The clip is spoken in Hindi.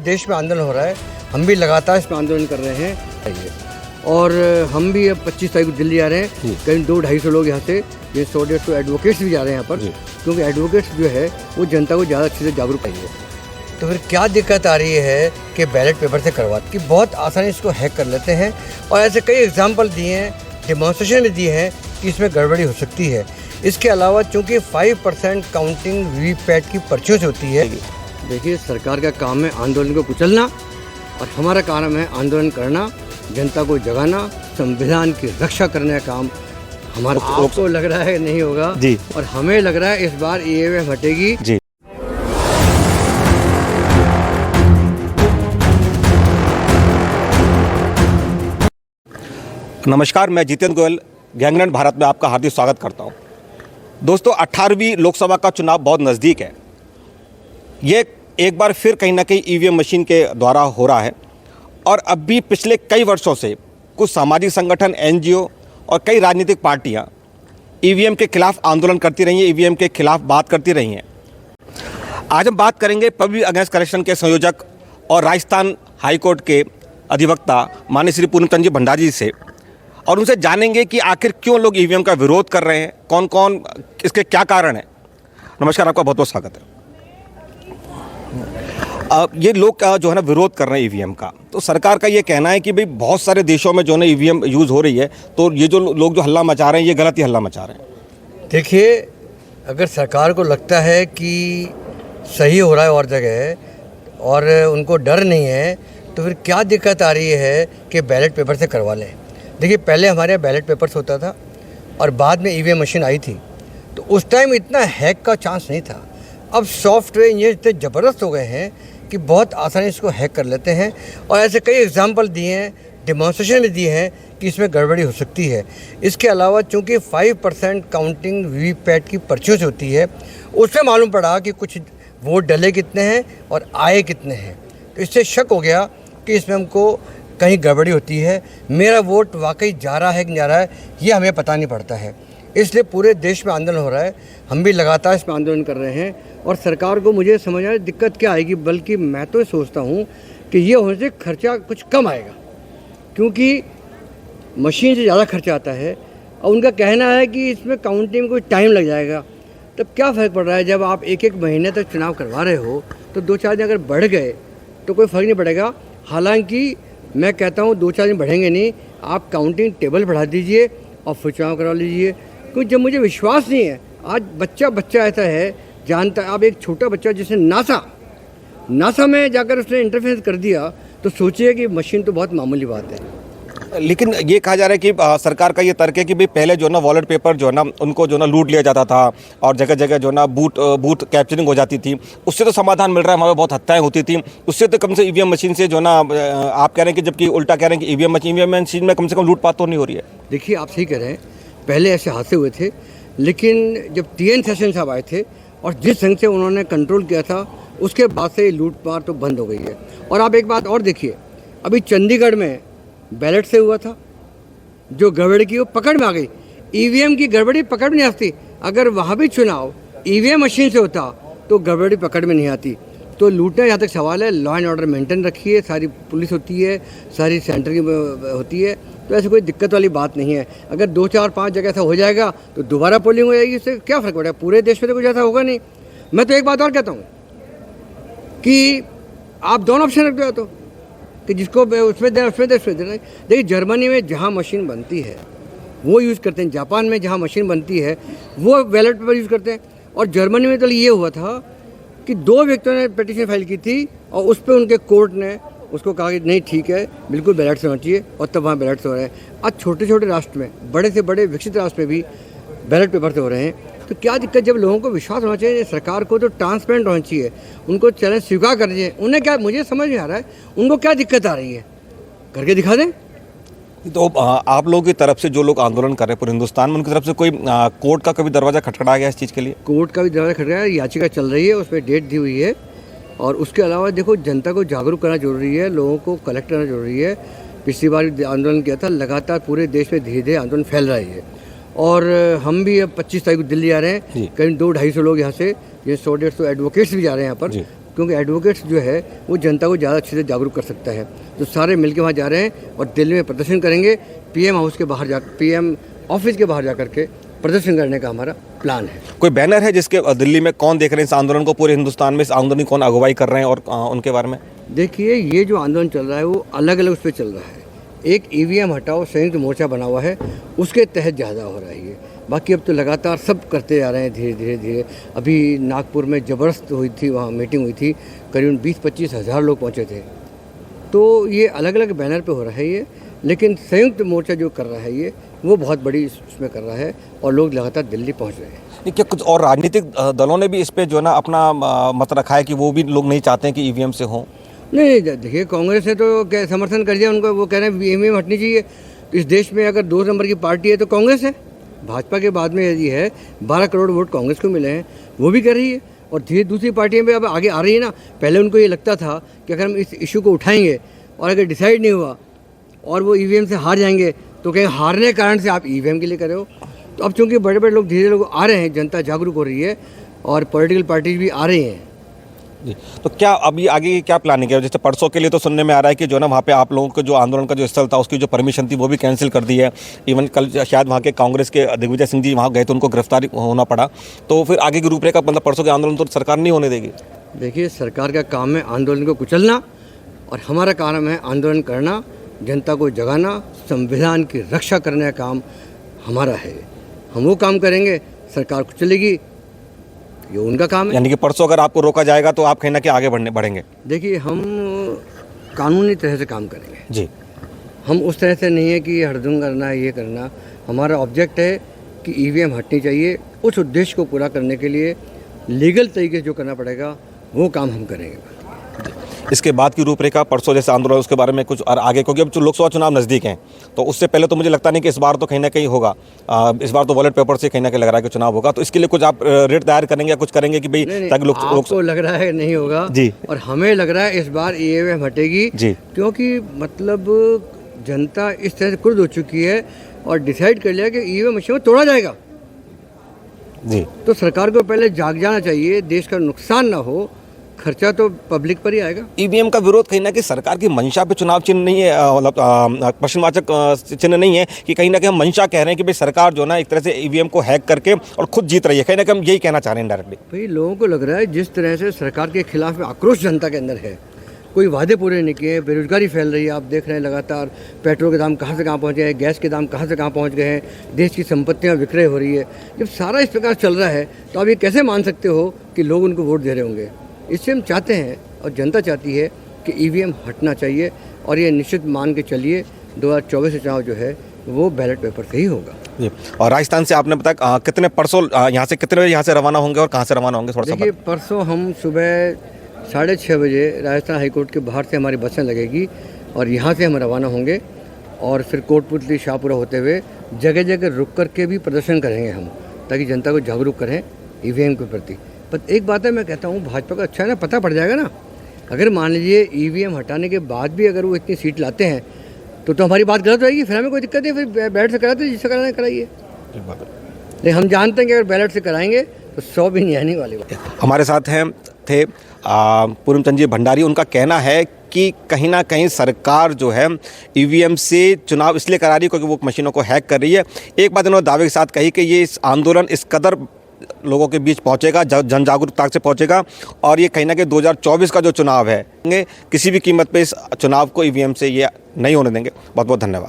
देश में आंदोलन हो रहा है, हम भी लगातार इसमें आंदोलन कर रहे हैं और हम भी अब 25 तारीख को दिल्ली जा रहे हैं। करीब 200-250 लोग यहाँ से, ये 100-150 एडवोकेट्स भी जा रहे हैं यहाँ पर, क्योंकि एडवोकेट्स जो है वो जनता को ज़्यादा अच्छे से जागरूक करेंगे। तो फिर क्या दिक्कत आ रही है कि बैलेट पेपर से करवाते कि बहुत आसानी इसको हैक कर लेते हैं, और ऐसे कई एग्जाम्पल दिए हैं, डेमोन्स्ट्रेशन भी दिए हैं कि इसमें गड़बड़ी हो सकती है। इसके अलावा चूँकि 5% काउंटिंग वीवीपैट की पर्चियों से होती है। देखिए, सरकार का काम है आंदोलन को कुचलना और हमारा काम है आंदोलन करना, जनता को जगाना, संविधान की रक्षा करने का काम हमारा। आपको लग रहा है नहीं होगा जी, और हमें लग रहा है इस बार ईवीएम हटेगी जी। नमस्कार, मैं जितेंद्र गोयल गैंगलैंड भारत में आपका हार्दिक स्वागत करता हूं। दोस्तों, 18वीं लोकसभा का चुनाव बहुत नज़दीक है। ये एक बार फिर कहीं ना कहीं ईवीएम मशीन के द्वारा हो रहा है, और अब भी पिछले कई वर्षों से कुछ सामाजिक संगठन, एनजीओ और कई राजनीतिक पार्टियां ईवीएम के खिलाफ आंदोलन करती रही हैं, ईवीएम के खिलाफ बात करती रही हैं। आज हम बात करेंगे पब्लिक अगेंस्ट करप्शन के संयोजक और राजस्थान हाईकोर्ट के अधिवक्ता माननीय श्री पूर्णचंद जी भंडारी जी से, और उनसे जानेंगे कि आखिर क्यों लोग ईवीएम का विरोध कर रहे हैं, कौन कौन, इसके क्या कारण हैं। नमस्कार, आपका बहुत बहुत स्वागत है। ये लोग जो है ना विरोध कर रहे हैं ईवीएम का, तो सरकार का ये कहना है कि भाई बहुत सारे देशों में जो है ना ईवीएम यूज़ हो रही है, तो ये जो लोग जो हल्ला मचा रहे हैं, ये गलत ही हल्ला मचा रहे हैं। देखिए, अगर सरकार को लगता है कि सही हो रहा है और जगह और उनको डर नहीं है, तो फिर क्या दिक्कत आ रही है कि बैलेट पेपर से करवा लें। देखिए, पहले हमारे यहाँ बैलेट पेपर्स होता था और बाद में ईवीएम मशीन आई थी, तो उस टाइम इतना हैक का चांस नहीं था। अब सॉफ्टवेयर इंजीनियर इतने ज़बरदस्त हो गए हैं कि बहुत आसानी इसको हैक कर लेते हैं, और ऐसे कई एग्जाम्पल दिए हैं, डेमोन्स्ट्रेशन भी दिए हैं कि इसमें गड़बड़ी हो सकती है। इसके अलावा चूँकि 5% काउंटिंग वीवीपैट की पर्चियों से होती है, उसमें मालूम पड़ा कि कुछ वोट डले कितने हैं और आए कितने हैं, तो इससे शक हो गया कि इसमें हमको कहीं गड़बड़ी होती है। मेरा वोट वाकई जा रहा है कि नहीं जा रहा है, ये हमें पता नहीं पड़ता है। इसलिए पूरे देश में आंदोलन हो रहा है, हम भी लगातार इसमें आंदोलन कर रहे हैं, और सरकार को मुझे समझ आ रहा है दिक्कत क्या आएगी। बल्कि मैं तो सोचता हूँ कि ये होने से खर्चा कुछ कम आएगा, क्योंकि मशीन से ज़्यादा खर्चा आता है, और उनका कहना है कि इसमें काउंटिंग में कोई टाइम लग जाएगा। तब क्या फ़र्क पड़ रहा है, जब आप एक महीने तक चुनाव करवा रहे हो, तो 2-4 दिन अगर बढ़ गए तो कोई फ़र्क नहीं पड़ेगा। हालांकि मैं कहता हूँ 2-4 दिन बढ़ेंगे नहीं, आप काउंटिंग टेबल बढ़ा दीजिए और फिर चुनाव करवा लीजिए। क्योंकि जब मुझे विश्वास नहीं है, आज बच्चा ऐसा है जानता है। आप एक छोटा बच्चा जिसने नासा में जाकर उसने इंटरफेरेंस कर दिया, तो सोचिए कि मशीन तो बहुत मामूली बात है। लेकिन ये कहा जा रहा है कि सरकार का ये तर्क है कि भाई पहले जो है ना वॉलेट पेपर जो है ना उनको जो है ना लूट लिया जाता था, और जगह जगह जो है ना बूथ कैप्चरिंग हो जाती थी, उससे तो समाधान मिल रहा है, हमारे बहुत हत्याएं होती थी, उससे तो कम से ईवीएम मशीन से जो है ना आप कह रहे हैं कि, जबकि उल्टा कह रहे हैं कि ईवीएम मशीन में कम से कम लूटपाट तो नहीं हो रही है। देखिए, आप सही कह रहे हैं, पहले ऐसे हादसे हुए थे, लेकिन जब TN सेशन साहब आए थे और जिस ढंग से उन्होंने कंट्रोल किया था, उसके बाद से लूटपाट तो बंद हो गई है। और आप एक बात और देखिए, अभी चंडीगढ़ में बैलेट से हुआ था, जो गड़बड़ी की वो पकड़ में आ गई। ईवीएम की गड़बड़ी पकड़ में नहीं आती। अगर वहाँ भी चुनाव ईवीएम मशीन से होता तो गड़बड़ी पकड़ में नहीं आती। तो लूटना यहाँ तक सवाल है। लॉ एंड ऑर्डर मेंटेन रखिए, सारी पुलिस होती है, सारी सेंटर की होती है, तो ऐसी कोई दिक्कत वाली बात नहीं है। अगर 2-4-5 जगह ऐसा हो जाएगा तो दोबारा पोलिंग हो जाएगी, इससे क्या फ़र्क पड़ेगा। पूरे देश में तो कुछ ऐसा होगा नहीं। मैं तो एक बात और कहता हूँ कि आप दोनों ऑप्शन रख दो, तो कि जिसको उसमें देना देखिए, जर्मनी में जहाँ मशीन बनती है वो यूज़ करते हैं, जापान में जहाँ मशीन बनती है वो बैलेट पेपर यूज़ करते हैं। और जर्मनी में तो ये हुआ था कि 2 व्यक्तियों ने पिटीशन फाइल की थी, और उस पर उनके कोर्ट ने उसको कहा कि नहीं ठीक है, बिल्कुल बैलेट से होना चाहिए, और तब वहाँ बैलेट से हो रहे हैं। आज छोटे छोटे राष्ट्र में, बड़े से बड़े विकसित राष्ट्र में भी बैलेट पेपर से हो रहे हैं। तो क्या दिक्कत, जब लोगों को विश्वास होना चाहिए, सरकार को तो ट्रांसपेरेंट होना चाहिए, उनको चैलेंज स्वीकार करना चाहिए। उन्हें क्या, मुझे समझ नहीं आ रहा है उनको क्या दिक्कत आ रही है, करके दिखा दें। तो आप लोगों की तरफ से जो लोग आंदोलन कर रहे हैं पूरे हिंदुस्तान में, उनकी तरफ से कोई कोर्ट का कभी दरवाज़ा खटखटाया गया इस चीज़ के लिए? कोर्ट का भी दरवाज़ा खटखटाया, याचिका चल रही है, उस पर डेट दी हुई है। और उसके अलावा देखो, जनता को जागरूक करना जरूरी है, लोगों को कलेक्ट करना जरूरी है। पिछली बार आंदोलन किया था, लगातार पूरे देश में धीरे धीरे आंदोलन फैल रहा है। और हम भी अब 25 तारीख को दिल्ली जा रहे हैं। करीब 200-250 लोग यहाँ से, ये 100-150 एडवोकेट्स भी जा रहे हैं यहाँ पर, क्योंकि एडवोकेट्स जो है वो जनता को ज़्यादा अच्छे से जागरूक कर सकता है। तो सारे मिलके वहाँ जा रहे हैं और दिल्ली में प्रदर्शन करेंगे। पीएम हाउस के बाहर जा पीएम ऑफिस के बाहर जा करके प्रदर्शन करने का हमारा प्लान है। कोई बैनर है जिसके दिल्ली में कौन देख रहे हैं इस आंदोलन को, पूरे हिंदुस्तान में इस आंदोलन की कौन अगुवाई कर रहे हैं और उनके बारे में? देखिए, ये जो आंदोलन चल रहा है वो अलग अलग उस पर चल रहा है। एक ईवीएम हटाओ संयुक्त मोर्चा बना हुआ है, उसके तहत ज़्यादा हो रहा है ये। बाकी अब तो लगातार सब करते जा रहे हैं धीरे धीरे धीरे। अभी नागपुर में ज़बरदस्त हुई थी, वहाँ मीटिंग हुई थी, करीबन 20-25 हज़ार लोग पहुँचे थे। तो ये अलग अलग बैनर पे हो रहा है ये, लेकिन संयुक्त मोर्चा जो कर रहा है ये वो बहुत बड़ी उसमें कर रहा है और लोग लगातार दिल्ली पहुँच रहे हैं। नहीं, क्या कुछ और राजनीतिक दलों ने भी इस पे जो है ना अपना मत रखा है कि वो भी लोग नहीं चाहते हैं कि ईवीएम से हो? नहीं, देखिए, कांग्रेस ने तो क्या समर्थन कर दिया उनको, वो कह रहे हैं ईवीएम हटनी चाहिए। तो इस देश में अगर 2 नंबर की पार्टी है तो कांग्रेस है। भाजपा के बाद में यदि है 12 करोड़ वोट कांग्रेस को मिले हैं, वो भी कर रही है और धीरे दूसरी पार्टियां भी अब आगे आ रही है ना। पहले उनको ये लगता था कि अगर हम इस इशू को उठाएंगे और अगर डिसाइड नहीं हुआ और वो ईवीएम से हार जाएंगे तो कहीं हारने के कारण से आप ईवीएम के लिए कर रहे हो। तो अब चूँकि बड़े बड़े लोग धीरे लोग आ रहे हैं, जनता जागरूक हो रही है और पॉलिटिकल पार्टीज भी आ रही हैं। जी, तो क्या अभी आगे की क्या प्लानिंग है? जैसे परसों के लिए तो सुनने में आ रहा है कि जो ना वहाँ पे आप लोगों को जो आंदोलन का जो स्थल था उसकी जो परमिशन थी वो भी कैंसिल कर दी है। इवन कल शायद वहाँ के कांग्रेस के दिग्विजय सिंह जी वहाँ गए तो उनको गिरफ्तार होना पड़ा। तो फिर आगे की रूपरेखा, मतलब परसों के आंदोलन तो सरकार नहीं होने देगी? देखिए, सरकार का काम है आंदोलन को कुचलना और हमारा काम है आंदोलन करना, जनता को जगाना, संविधान की रक्षा करने का काम हमारा है। हम वो काम करेंगे, सरकार कुचलेगी, ये उनका काम है। यानी कि परसों अगर आपको रोका जाएगा तो आप कहीं ना कहीं आगे बढ़ेंगे? देखिए, हम कानूनी तरह से काम करेंगे जी। हम उस तरह से नहीं है कि हड़दंग करना, ये करना। हमारा ऑब्जेक्ट है कि ईवीएम हटनी चाहिए। उस उद्देश्य को पूरा करने के लिए लीगल तरीके से जो करना पड़ेगा वो काम हम करेंगे। इसके बाद की रूपरेखा परसों जैसे आंदोलन उसके बारे में कुछ और आगे, क्योंकि अब जो लोकसभा चुनाव नज़दीक हैं तो उससे पहले तो मुझे लगता नहीं कि इस बार तो कहीं ना कहीं होगा। इस बार तो बैलेट पेपर से कहीं ना कहीं लग रहा है कि चुनाव होगा। तो इसके लिए कुछ आप रेट तैयार करेंगे या कुछ करेंगे कि भाई ताकि लोग आपको लग रहा है नहीं होगा जी, और हमें लग रहा है इस बार ईवीएम हटेगी जी, क्योंकि मतलब जनता इस तरह से क्रुद्ध हो चुकी है और डिसाइड कर लिया कि ईवीएम मशीन में तोड़ा जाएगा। जी, तो सरकार को पहले जाग जाना चाहिए, देश का नुकसान ना हो, खर्चा तो पब्लिक पर ही आएगा। ईवीएम का विरोध कहीं ना कहीं सरकार की मंशा पे चुनाव चिन्ह नहीं है, मतलब प्रश्नवाचक चिन्ह नहीं है कि कहीं ना कहीं हम मंशा कह रहे हैं कि भाई सरकार जो ना एक तरह से ईवीएम को हैक करके और खुद जीत रही है। कहीं ना कहीं हम यही कहना चाह रहे हैं डायरेक्टली। भाई, लोगों को लग रहा है जिस तरह से सरकार के खिलाफ आक्रोश जनता के अंदर है, कोई वादे पूरे नहीं किए, बेरोजगारी फैल रही है, आप देख रहे हैं लगातार पेट्रोल के दाम कहाँ से कहाँ पहुँचे हैं, गैस के दाम कहाँ से कहाँ पहुँच गए हैं, देश की संपत्तियाँ विक्रय हो रही है। जब सारा इस प्रकार चल रहा है तो आप ये कैसे मान सकते हो कि लोग उनको वोट दे रहे होंगे? इससे हम चाहते हैं और जनता चाहती है कि ईवीएम हटना चाहिए और ये निश्चित मान के चलिए 2024 का चुनाव जो है वो बैलेट पेपर से ही होगा। जी, और राजस्थान से आपने बताया कितने परसों यहाँ से कितने बजे यहाँ से रवाना होंगे और कहाँ से रवाना होंगे? थोड़ा सा देखिए, परसों हम सुबह 6:30 बजे राजस्थान हाईकोर्ट के बाहर से हमारी बसें लगेगी और यहाँ से हम रवाना होंगे और फिर कोटपुतली शाहपुरा होते हुए जगह जगह रुक कर के भी प्रदर्शन करेंगे हम, ताकि जनता को जागरूक करें ईवीएम के प्रति। पर एक बात है, मैं कहता हूँ भाजपा का अच्छा है ना, पता पड़ जाएगा ना। अगर मान लीजिए ईवीएम हटाने के बाद भी अगर वो इतनी सीट लाते हैं तो हमारी बात गलत रहेगी, फिर हमें कोई दिक्कत है, फिर बैलेट से कराते, जिससे कराना कराइए। लेकिन हम जानते हैं कि अगर बैलेट से कराएंगे तो 100 भी नहीं आने वाले। हमारे साथ हैं थे पूर्णचंद जी भंडारी। उनका कहना है कि कहीं ना कहीं सरकार जो है ईवीएम से चुनाव इसलिए करा रही है क्योंकि वो मशीनों को हैक कर रही है। एक बात इन्होंने दावे के साथ कही कि ये इस आंदोलन इस कदर लोगों के बीच पहुंचेगा, जन जागरूकता से पहुंचेगा और ये कहीं ना कहीं 2024 का जो चुनाव है किसी भी कीमत पे इस चुनाव को ईवीएम से ये नहीं होने देंगे। बहुत बहुत धन्यवाद।